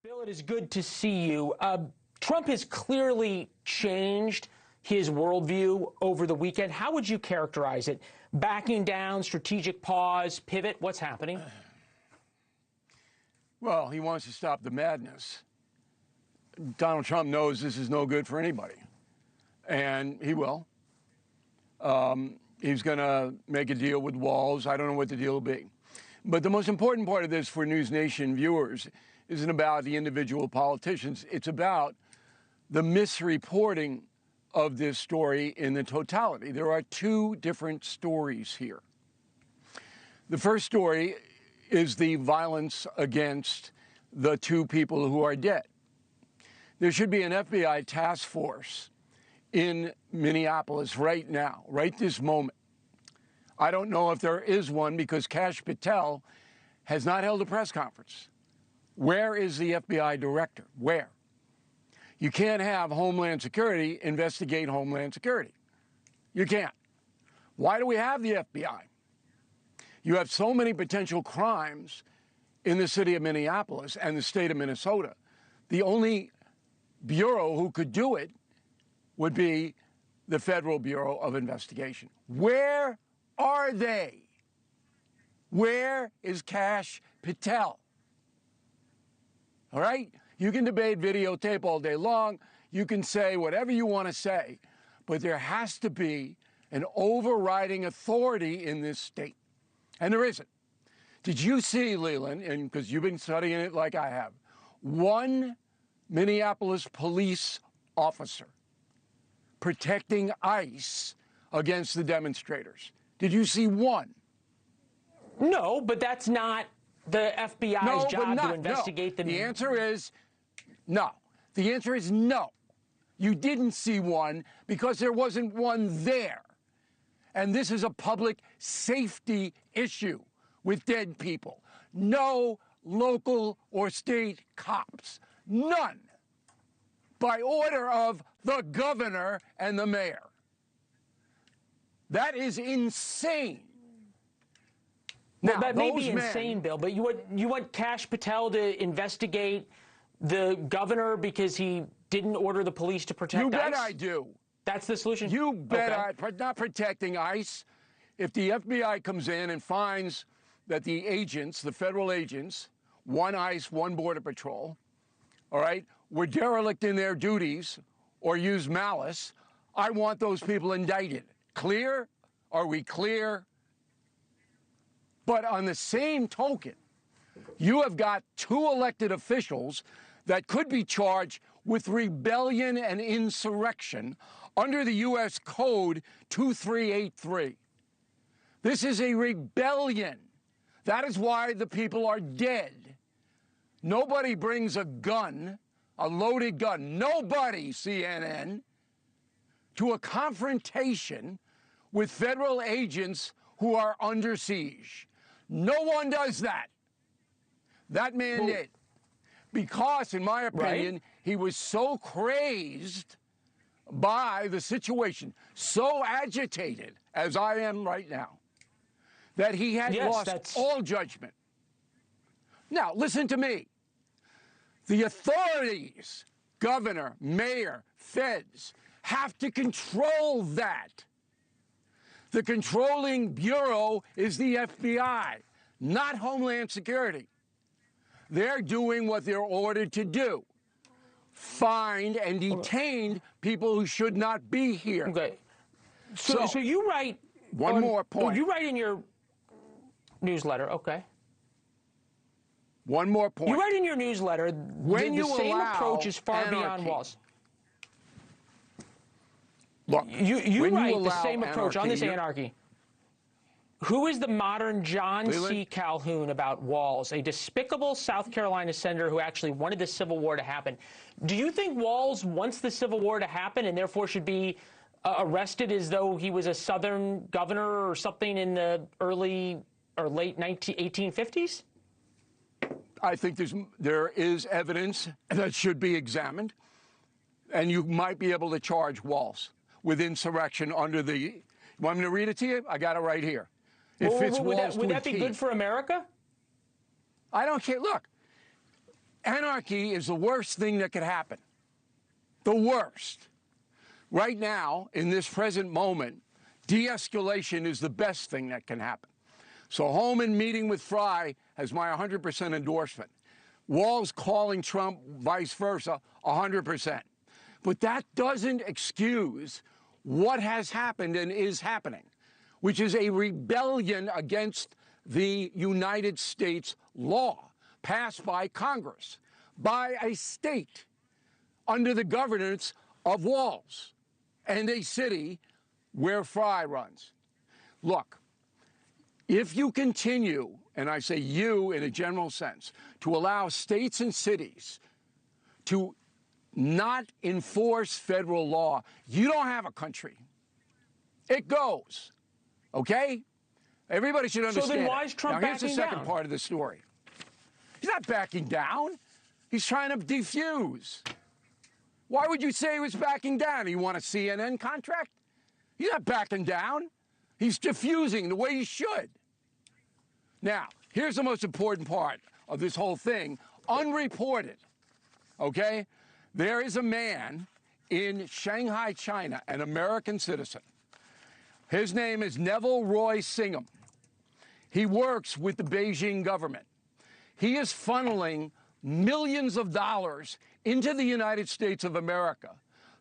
Bill, it is good to see you. Trump has clearly changed his worldview over the weekend. How would you characterize it? Backing down, strategic pause, pivot? What's happening? Well, he wants to stop the madness. Donald Trump knows this is no good for anybody, and he will. He's going to make a deal with Walz. I don't know what the deal will be. But the most important part of this for News Nation viewers isn't about the individual politicians. It's about the misreporting of this story in the totality. There are two different stories here. The first story is the violence against the two people who are dead. There should be an FBI task force in Minneapolis right now, right this moment. I don't know if there is one because Kash Patel has not held a press conference. Where is the FBI director? Where? You can't have Homeland Security investigate Homeland Security. You can't. Why do we have the FBI? You have so many potential crimes in the city of Minneapolis and the state of Minnesota. The only bureau who could do it would be the Federal Bureau of Investigation. Where are they? Where is Kash Patel? All right? You can debate videotape all day long. You can say whatever you want to say, but there has to be an overriding authority in this state. And there isn't. Did you see, Leland, and because you've been studying it like I have, one Minneapolis police officer protecting ICE against the demonstrators? Did you see one? No, but that's not the FBI's job to investigate the answer is no. The answer is no. You didn't see one because there wasn't one there. And this is a public safety issue with dead people. No local or state cops. None. By order of the governor and the mayor. That is insane. Well, now, that may be insane, Bill, but you want Kash Patel to investigate the governor because he didn't order the police to protect ICE? You bet I do. That's the solution? You bet not protecting ICE. If the FBI comes in and finds that the agents, the federal agents, one ICE, one Border Patrol, all right, were derelict in their duties or used malice, I want those people indicted. Clear? Are we clear? But on the same token, you have got two elected officials that could be charged with rebellion and insurrection under the U.S. Code 2383. This is a rebellion. That is why the people are dead. Nobody brings a gun, a loaded gun, nobody, CNN, to a confrontation with federal agents who are under siege. No one does that. That man did. Because, in my opinion, he was so crazed by the situation, so agitated, as I am right now, that he had lost all judgment. Now, listen to me. The authorities, governor, mayor, feds, have to control that. The controlling bureau is the FBI, not Homeland Security. They're doing what they're ordered to do. Find and detain people who should not be here. Okay. So you write... One more point. You write in your newsletter, okay. One more point. You write in your newsletter, the same approach is far beyond Walz. Look, you write the same approach on this anarchy. Who is the modern John C. Calhoun about Walz, a despicable South Carolina senator who actually wanted the Civil War to happen? Do you think Walz wants the Civil War to happen and therefore should be arrested as though he was a Southern governor or something in the early or late 1850s? I think there is evidence that should be examined, and you might be able to charge Walz with insurrection under the... You want me to read it to you? I got it right here. It fits Walz to a T. Would that be good for America? I don't care. Look, Anarchy is the worst thing that could happen. The worst. Right now, in this present moment, de-escalation is the best thing that can happen. So Holman meeting with Fry has my 100% endorsement. Walz calling Trump, vice versa, 100%. But that doesn't excuse what has happened and is happening, which is a rebellion against the United States law passed by Congress, by a state under the governance of Walz and a city where Fry runs. Look, if you continue, and I say you in a general sense, to allow states and cities to not enforce federal law, you don't have a country. It goes, okay? Everybody should understand. So then why is Trump backing down? Now here's the second part of the story. He's not backing down. He's trying to defuse. Why would you say he was backing down? You want a CNN contract? He's not backing down. He's diffusing the way he should. Now, here's the most important part of this whole thing, unreported, okay? There is a man in Shanghai, China, an American citizen. His name is Neville Roy Singham. He works with the Beijing government. He is funneling millions of dollars into the United States of America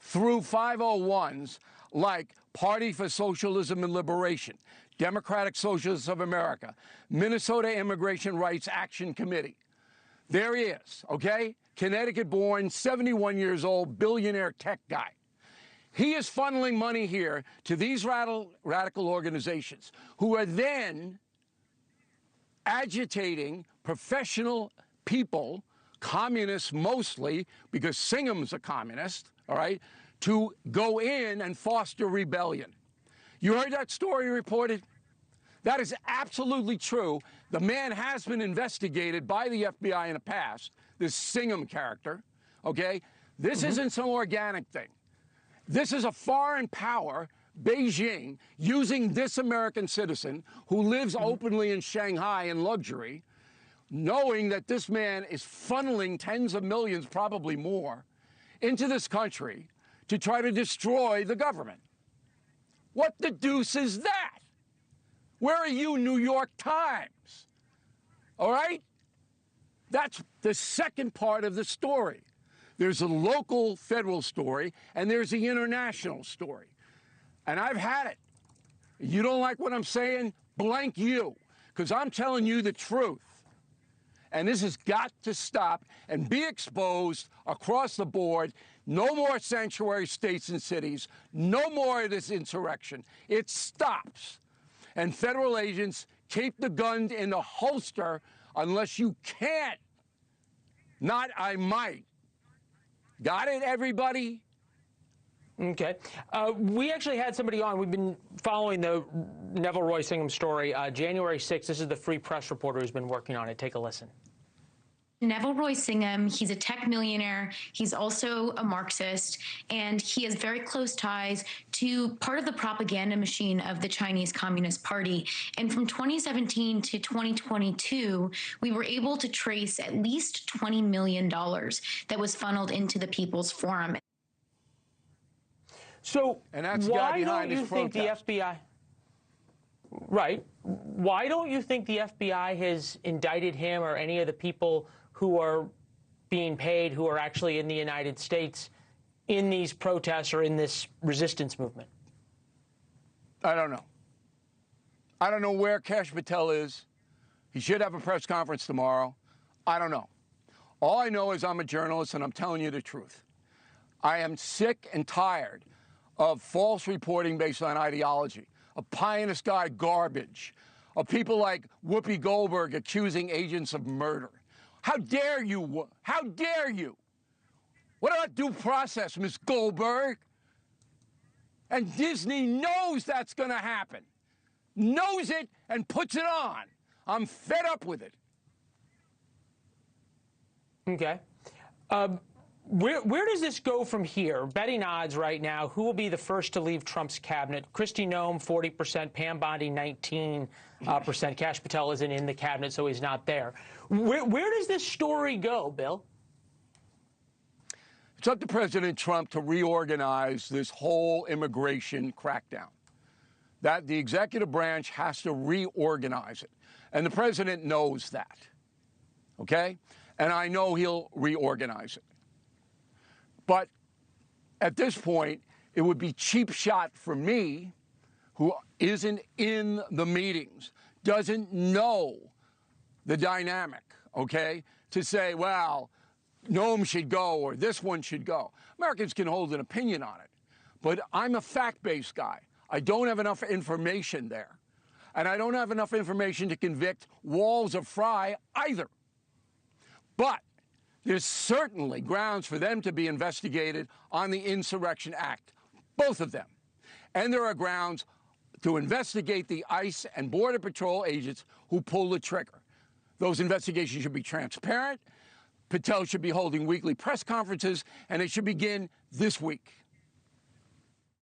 through 501s like Party for Socialism and Liberation, Democratic Socialists of America, Minnesota Immigration Rights Action Committee. There he is, okay? Connecticut-born, 71 years old, billionaire tech guy. He is funneling money here to these radical organizations who are then agitating professional people, communists mostly, because Singham's a communist, all right, to go in and foster rebellion. You heard that story reported? That is absolutely true. The man has been investigated by the FBI in the past, this Singham character, okay? This isn't some organic thing. This is a foreign power, Beijing, using this American citizen who lives openly in Shanghai in luxury, knowing that this man is funneling tens of millions, probably more, into this country to try to destroy the government. What the deuce is that? Where are you, New York Times? All right? That's the second part of the story. There's a local federal story, and there's the international story. And I've had it. You don't like what I'm saying? Blank you, because I'm telling you the truth. And this has got to stop and be exposed across the board. No more sanctuary states and cities. No more of this insurrection. It stops. And federal agents keep the gun in the holster unless you can't. Not I might. Got it, everybody? Okay. We actually had somebody on. We've been following the Neville Roy Singham story. January 6th, this is the Free Press reporter who's been working on it. Take a listen. Neville Roy Singham, he's a tech millionaire. He's also a Marxist, and he has very close ties to part of the propaganda machine of the Chinese Communist Party. And from 2017 to 2022, we were able to trace at least $20 million that was funneled into the People's Forum. So why don't you think the FBI... Right. Why don't you think the FBI has indicted him or any of the people who are being paid, who are actually in the United States in these protests or in this resistance movement? I don't know. I don't know where Kash Patel is. He should have a press conference tomorrow. I don't know. All I know is I'm a journalist and I'm telling you the truth. I am sick and tired of false reporting based on ideology, of pie in the sky garbage, of people like Whoopi Goldberg accusing agents of murder. How dare you? How dare you? What about due process, Ms. Goldberg? And Disney knows that's going to happen. Knows it and puts it on. I'm fed up with it. Okay. Where does this go from here? Betting odds right now, who will be the first to leave Trump's cabinet? Kristi Noem, 40%, Pam Bondi, 19%. Kash Patel isn't in the cabinet, so he's not there. Where does this story go, Bill? It's up to President Trump to reorganize this whole immigration crackdown. That the executive branch has to reorganize it. And the president knows that, okay? And I know he'll reorganize it. But at this point, it would be cheap shot for me, who isn't in the meetings, doesn't know the dynamic, okay, to say, well, Noem should go or this one should go. Americans can hold an opinion on it, but I'm a fact-based guy. I don't have enough information there, and I don't have enough information to convict Walls of Fry either. But there's certainly grounds for them to be investigated on the Insurrection Act, both of them. And there are grounds to investigate the ICE and Border Patrol agents who pull the trigger. Those investigations should be transparent. Patel should be holding weekly press conferences, and it should begin this week.